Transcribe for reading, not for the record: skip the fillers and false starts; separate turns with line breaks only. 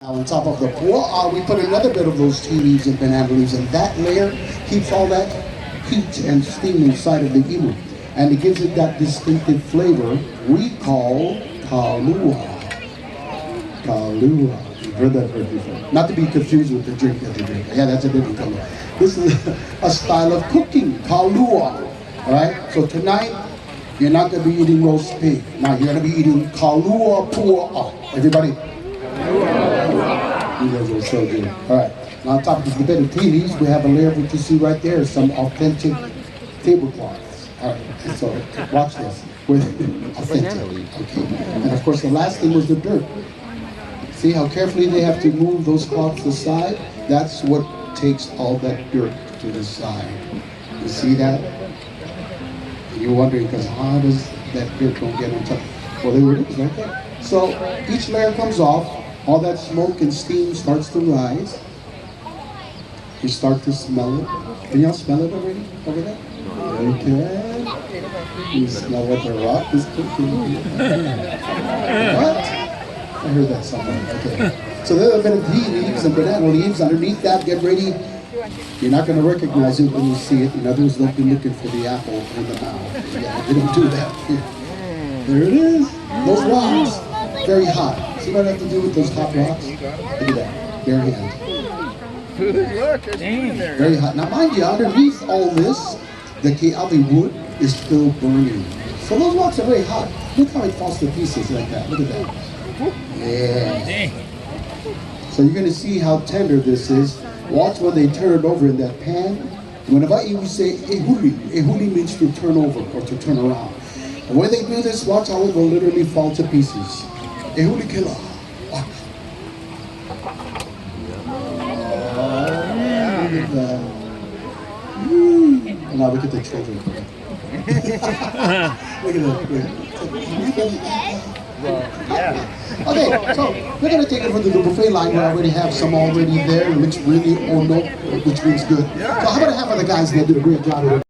Now on top of the poa, we put another bit of those tea leaves and banana leaves, and that layer keeps all that heat and steam inside of the imu. And it gives it that distinctive flavor we call Kalua. Kalua. You've heard that word before. Not to be confused with the drink that they drink. Yeah, that's a different color. This is a style of cooking, Kalua. Alright? So tonight, you're not going to be eating roast pig. Now you're going to be eating Kalua poa. Everybody? You guys are so good. Alright. Now on top of the bit of tea leaves, we have a layer of what you see right there, some authentic tablecloths. Alright, so watch this. With authentic. Okay. And of course the last thing was the dirt. See how carefully they have to move those cloths aside? That's what takes all that dirt to the side. You see that? And you're wondering, because how does that dirt don't get on top? Well, there it is right there. So each layer comes off, all that smoke and steam starts to rise. You start to smell it. Can y'all smell it already over there? Okay. You smell what the rock is cooking. What? I heard that somewhere. Okay. So there's a bit of tea leaves and banana leaves. Underneath that, get ready. You're not going to recognize it when you see it. In other words, don't be looking for the apple in the mouth. Yeah, we don't do that. There it is. Those rocks. Very hot. See what I have to do with those hot rocks? Look at that. Bare hand.
Look, it's there.
Very hot. Now mind you, underneath all this, the keawe wood is still burning. So those rocks are very hot. Look how it falls to pieces like that. Look at that. Yeah. So you're going to see how tender this is. Watch when they turn it over in that pan. Whenever you say ehuli, ehuli means to turn over or to turn around. And when they do this, watch how it will literally fall to pieces. Ehuli kila. Watch. Look at that. And now look at the children. Look at that.
Yeah.
Okay, so we're going to take it from the buffet line. We already have some already there, which really, oh no, which means good. So how about half of the guys that did a great job?